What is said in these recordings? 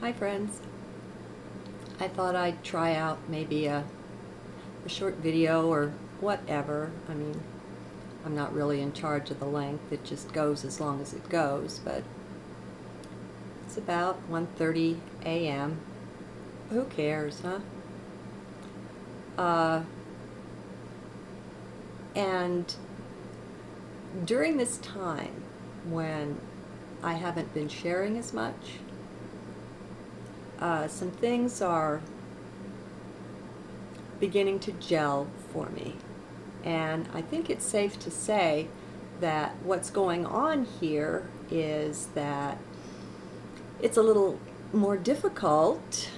Hi friends. I thought I'd try out maybe a short video or whatever. I mean, I'm not really in charge of the length. It just goes as long as it goes, but it's about 1:30 a.m. Who cares, huh? And during this time when I haven't been sharing as much, some things are beginning to gel for me. And I think it's safe to say that what's going on here is that it's a little more difficult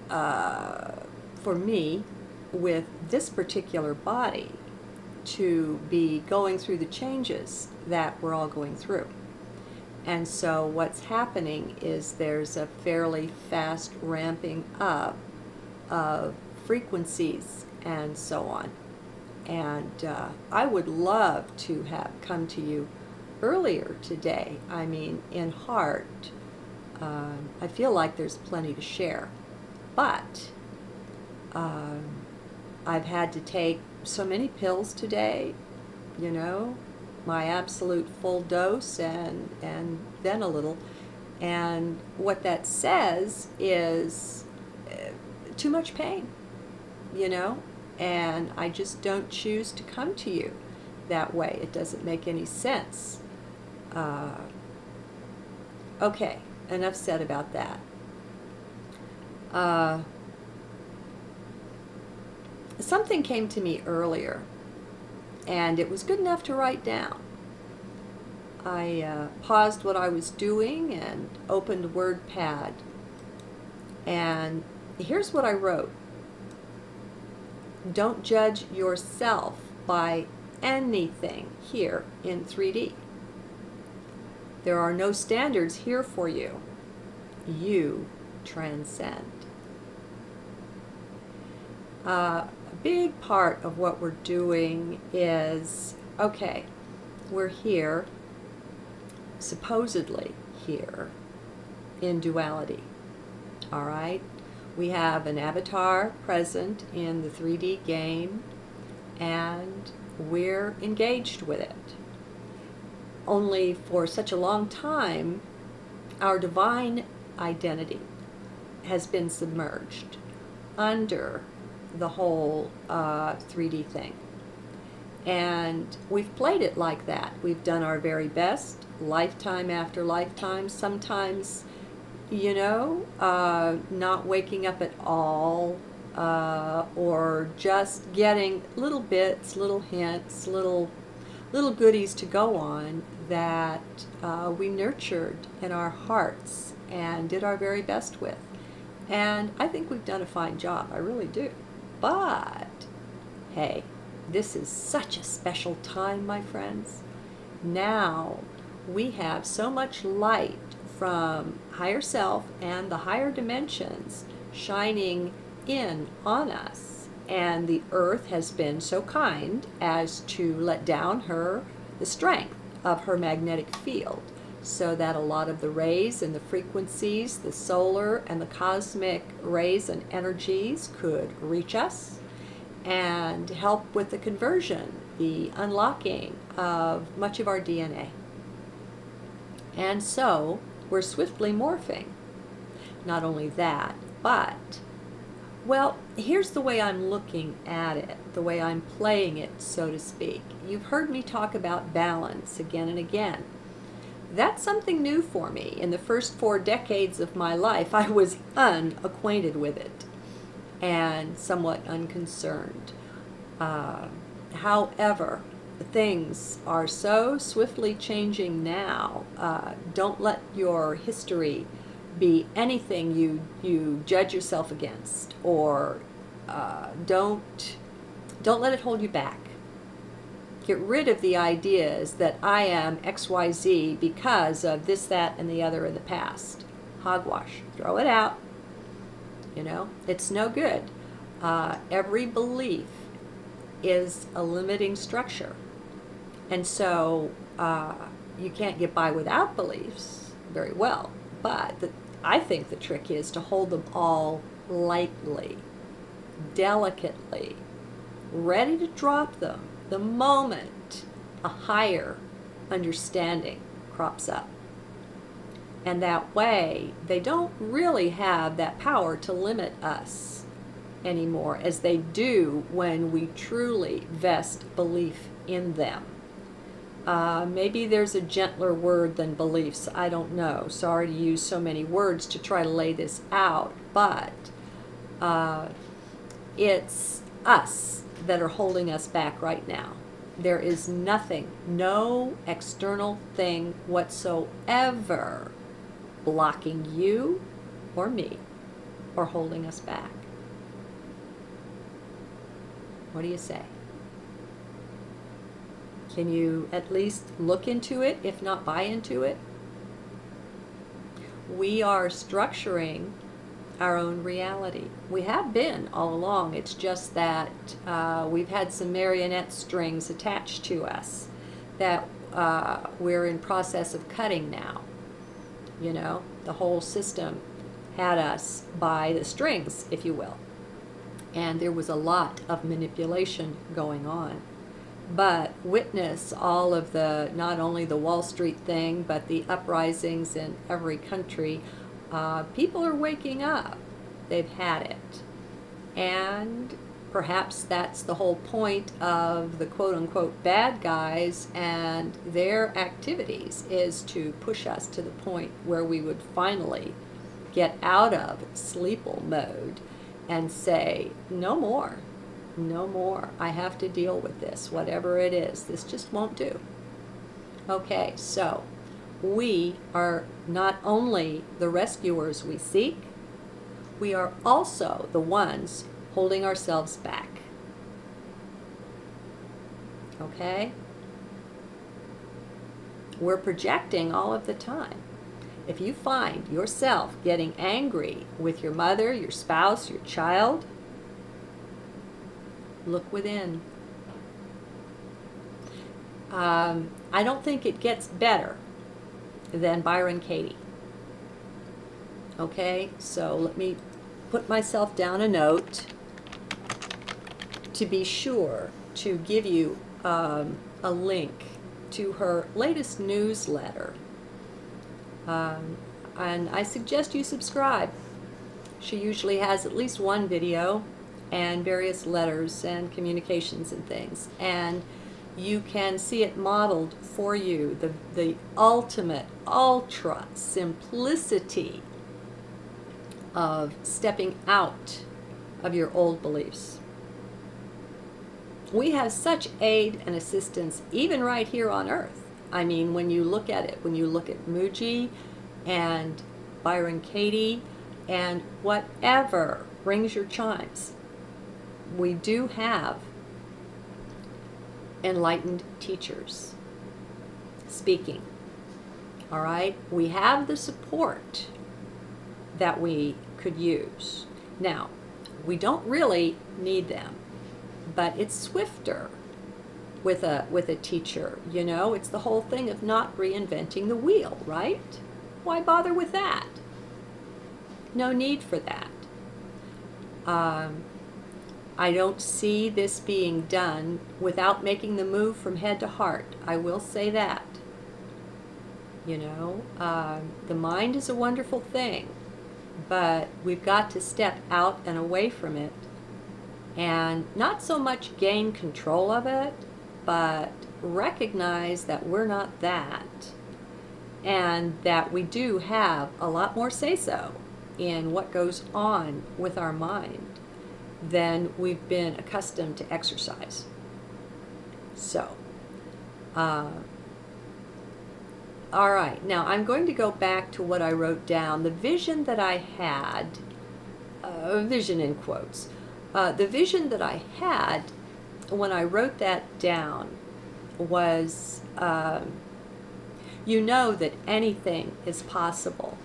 for me with this particular body to be going through the changes that we're all going through. And so what's happening is there's a fairly fast ramping up of frequencies and so on. And I would love to have come to you earlier today. I mean, in heart, I feel like there's plenty to share. But I've had to take so many pills today, you know, my absolute full dose and then a little. And what that says is too much pain, you know, and I just don't choose to come to you that way. It doesn't make any sense. Okay, enough said about that. Something came to me earlier, and it was good enough to write down. I paused what I was doing and opened WordPad, and here's what I wrote. Don't judge yourself by anything here in 3D. There are no standards here for you. You transcend. A big part of what we're doing is, okay, we're here, supposedly here, in duality, all right? We have an avatar present in the 3D game, and we're engaged with it. Only for such a long time, our divine identity has been submerged under the whole 3D thing. And we've played it like that. We've done our very best, lifetime after lifetime, sometimes, you know, not waking up at all, or just getting little bits, little hints, little goodies to go on that we nurtured in our hearts and did our very best with. And I think we've done a fine job, I really do. But, hey, this is such a special time, my friends. Now we have so much light from higher self and the higher dimensions shining in on us, and the earth has been so kind as to let down the strength of her magnetic field, so that a lot of the rays and the frequencies, the solar and the cosmic rays and energies could reach us and help with the conversion, the unlocking of much of our DNA. And so we're swiftly morphing. Not only that, but, well, here's the way I'm looking at it, the way I'm playing it, so to speak. You've heard me talk about balance again and again. That's something new for me. In the first 4 decades of my life, I was unacquainted with it and somewhat unconcerned. However, things are so swiftly changing now. Don't let your history be anything you judge yourself against, or don't let it hold you back. Get rid of the ideas that I am XYZ because of this, that, and the other in the past. Hogwash. Throw it out. You know, it's no good. Every belief is a limiting structure. And so you can't get by without beliefs very well. But I think the trick is to hold them all lightly, delicately, ready to drop them the moment a higher understanding crops up. And that way, they don't really have that power to limit us anymore as they do when we truly vest belief in them. Maybe there's a gentler word than beliefs. I don't know. Sorry to use so many words to try to lay this out, but it's us that are holding us back right now. There is nothing, no external thing whatsoever blocking you or me or holding us back. What do you say? Can you at least look into it, if not buy into it? We are structuring our own reality. We have been all along. It's just that we've had some marionette strings attached to us that we're in process of cutting now. You know, the whole system had us by the strings, if you will. And there was a lot of manipulation going on. But witness all of the, not only the Wall Street thing, but the uprisings in every country. People are waking up. They've had it. And perhaps that's the whole point of the quote-unquote bad guys and their activities, is to push us to the point where we would finally get out of sleeple mode and say, no more. No more. I have to deal with this, whatever it is. This just won't do. Okay, so we are not only the rescuers we seek, we are also the ones holding ourselves back. Okay? We're projecting all of the time. If you find yourself getting angry with your mother, your spouse, your child, look within. I don't think it gets better than Byron Katie. Okay, so let me put myself down a note to be sure to give you a link to her latest newsletter. And I suggest you subscribe. She usually has at least one video and various letters and communications and things, and you can see it modeled for you, the ultimate ultra simplicity of stepping out of your old beliefs. We have such aid and assistance even right here on earth. I mean, when you look at it, when you look at Muji and Byron Katie and whatever rings your chimes, we do have enlightened teachers speaking. All right? We have the support that we could use. Now, we don't really need them, but it's swifter with a teacher, you know? It's the whole thing of not reinventing the wheel, right? Why bother with that? No need for that. I don't see this being done without making the move from head to heart. I will say that. You know, the mind is a wonderful thing, but we've got to step out and away from it and not so much gain control of it, but recognize that we're not that, and that we do have a lot more say-so in what goes on with our mind than we've been accustomed to exercise. So, all right, now I'm going to go back to what I wrote down. The vision that I had, vision in quotes, the vision that I had when I wrote that down was, you know that anything is possible.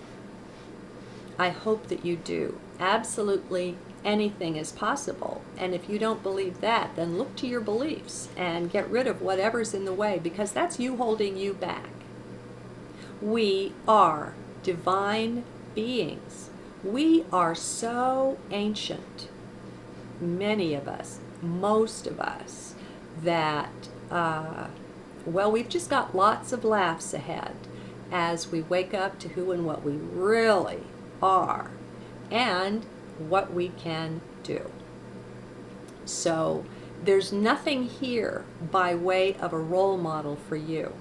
I hope that you do. Absolutely anything is possible. And if you don't believe that, then look to your beliefs and get rid of whatever's in the way, because that's you holding you back. We are divine beings. We are so ancient, many of us, most of us, that, well, we've just got lots of laughs ahead as we wake up to who and what we really are and what we can do. So there's nothing here by way of a role model for you.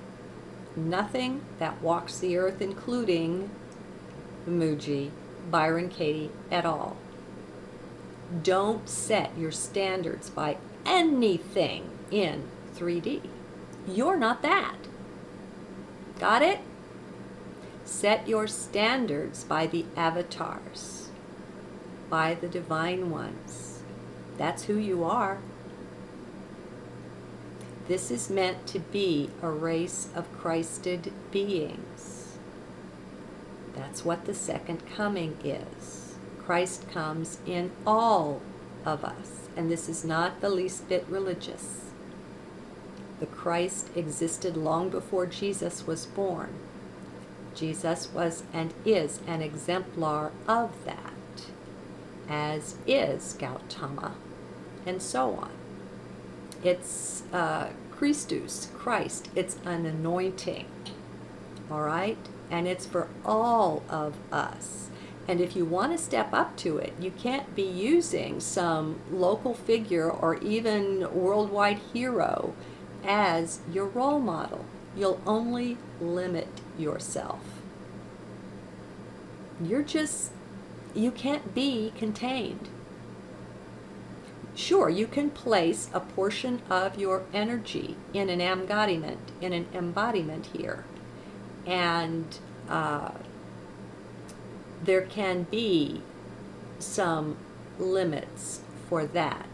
Nothing that walks the earth, including Muji, Byron Katie, at all. Don't set your standards by anything in 3D. You're not that. Got it? Set your standards by the avatars, by the divine ones. That's who you are. This is meant to be a race of Christed beings. That's what the second coming is. Christ comes in all of us, and this is not the least bit religious. The Christ existed long before Jesus was born. Jesus was and is an exemplar of that, as is Gautama, and so on. It's Christus, Christ. It's an anointing, all right? And it's for all of us. And if you want to step up to it, you can't be using some local figure or even worldwide hero as your role model. You'll only limit yourself. You can't be contained. Sure, you can place a portion of your energy in an embodiment here. And there can be some limits for that.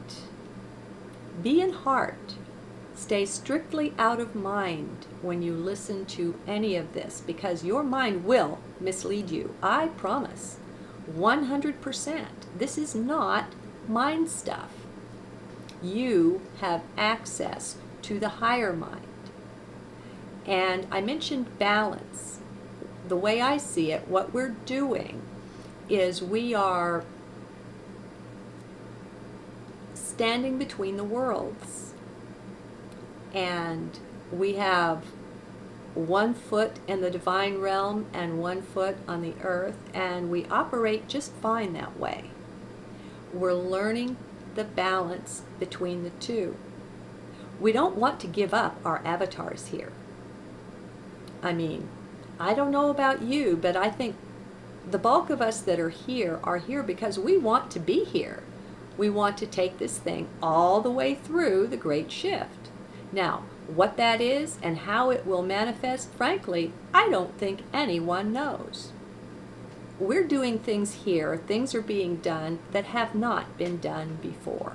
Be in heart. Stay strictly out of mind when you listen to any of this, because your mind will mislead you. I promise. 100%. This is not mind stuff. You have access to the higher mind. And I mentioned balance. The way I see it, what we're doing is we are standing between the worlds. And we have 1 foot in the divine realm and 1 foot on the earth, and we operate just fine that way. We're learning the balance between the two. We don't want to give up our avatars here. I mean, I don't know about you, but I think the bulk of us that are here because we want to be here. We want to take this thing all the way through the great shift. Now, what that is and how it will manifest, frankly, I don't think anyone knows. We're doing things here, things are being done that have not been done before.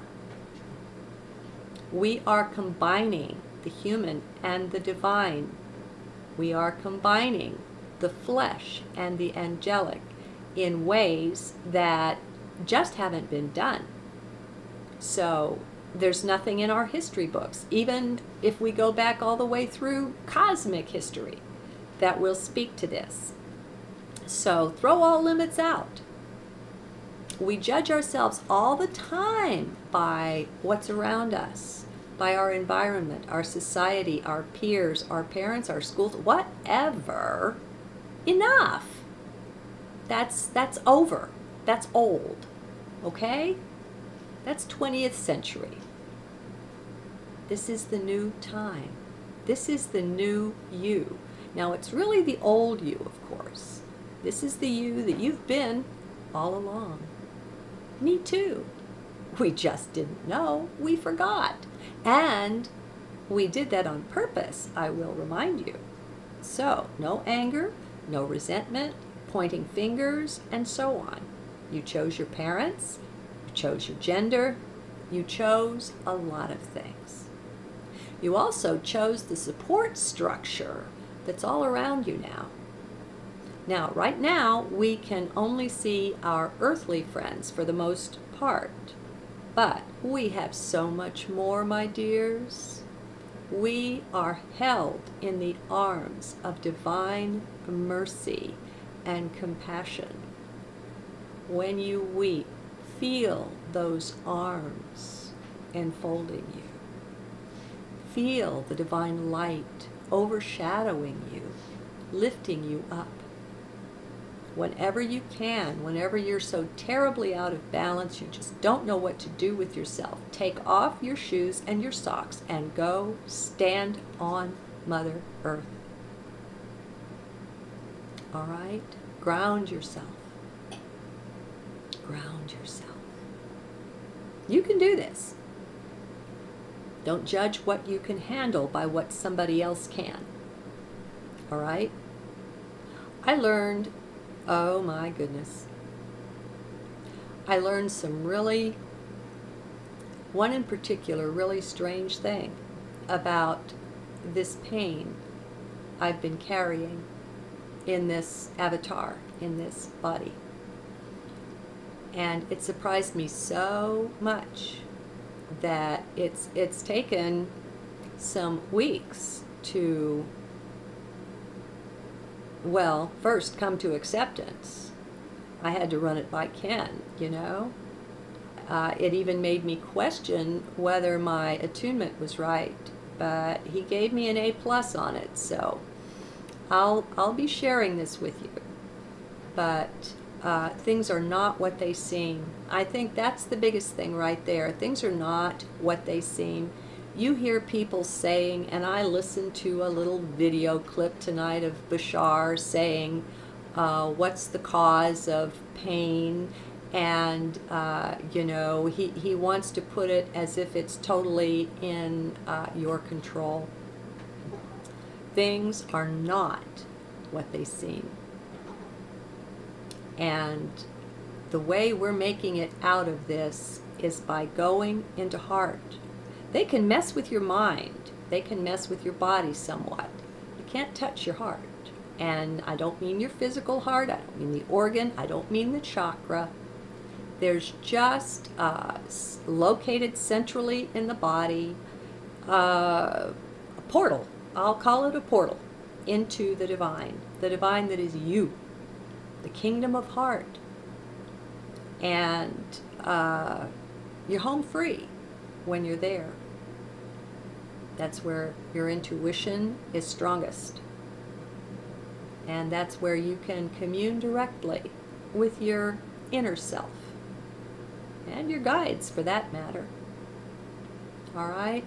We are combining the human and the divine. We are combining the flesh and the angelic in ways that just haven't been done. So there's nothing in our history books, even if we go back all the way through cosmic history, that will speak to this. So throw all limits out. We judge ourselves all the time by what's around us, by our environment, our society, our peers, our parents, our schools, whatever. Enough. That's over. That's old. Okay? That's 20th century. This is the new time. This is the new you. Now, it's really the old you, of course. This is the you that you've been all along. Me too. We just didn't know. We forgot. And we did that on purpose, I will remind you. So, no anger, no resentment, pointing fingers, and so on. You chose your parents. You chose your gender. You chose a lot of things. You also chose the support structure that's all around you now. Now, right now, we can only see our earthly friends for the most part. But we have so much more, my dears. We are held in the arms of divine mercy and compassion. When you weep, feel those arms enfolding you. Feel the divine light overshadowing you, lifting you up. Whenever you can, whenever you're so terribly out of balance, you just don't know what to do with yourself, take off your shoes and your socks and go stand on Mother Earth. All right? Ground yourself. Ground yourself. You can do this. Don't judge what you can handle by what somebody else can. All right? I learned, oh my goodness, I learned some really, one in particular, really strange thing about this pain I've been carrying in this avatar, in this body. And it surprised me so much that it's taken some weeks to, well, first come to acceptance. I had to run it by Ken, you know. It even made me question whether my attunement was right, but he gave me an A+ on it, so I'll be sharing this with you. But things are not what they seem. I think that's the biggest thing right there. Things are not what they seem. You hear people saying, and I listened to a little video clip tonight of Bashar saying, what's the cause of pain? And, you know, he wants to put it as if it's totally in your control. Things are not what they seem. And the way we're making it out of this is by going into heart. They can mess with your mind. They can mess with your body somewhat. You can't touch your heart. And I don't mean your physical heart. I don't mean the organ. I don't mean the chakra. There's just located centrally in the body a portal. I'll call it a portal into the divine that is you, the kingdom of heart. And you're home free when you're there. That's where your intuition is strongest. And that's where you can commune directly with your inner self. And your guides, for that matter. All right?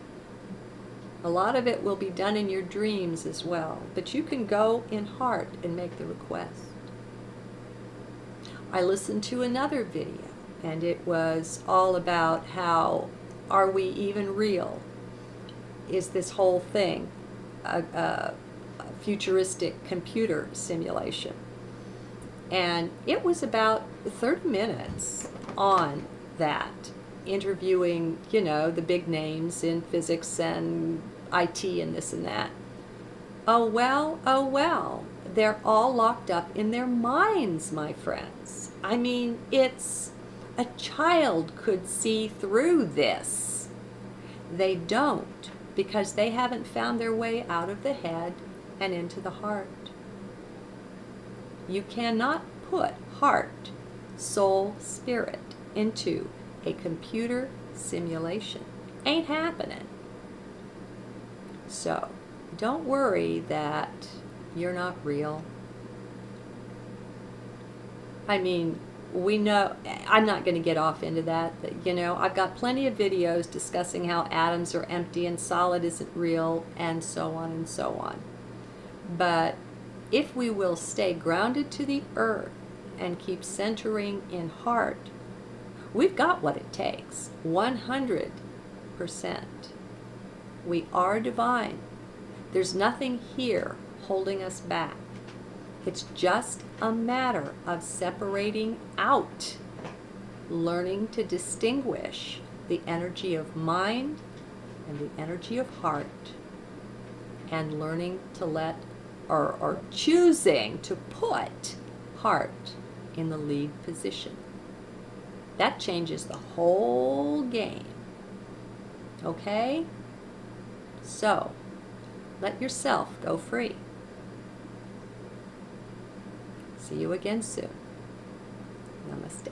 A lot of it will be done in your dreams as well. But you can go in heart and make the request. I listened to another video, and it was all about how, are we even real? Is this whole thing a futuristic computer simulation? And it was about 30 minutes on that, interviewing, you know, the big names in physics and IT and this and that. Oh well, they're all locked up in their minds, my friends. I mean, it's, a child could see through this. They don't, because they haven't found their way out of the head and into the heart. You cannot put heart, soul, spirit into a computer simulation. Ain't happening. So, don't worry that you're not real. I mean, we know, I'm not going to get off into that, you know, I've got plenty of videos discussing how atoms are empty and solid isn't real, and so on and so on. But if we will stay grounded to the earth and keep centering in heart, we've got what it takes, 100%. We are divine. There's nothing here holding us back. It's just a matter of separating out, learning to distinguish the energy of mind and the energy of heart, and learning to let, or choosing to put heart in the lead position. That changes the whole game. Okay? So, let yourself go free. See you again soon. Namaste.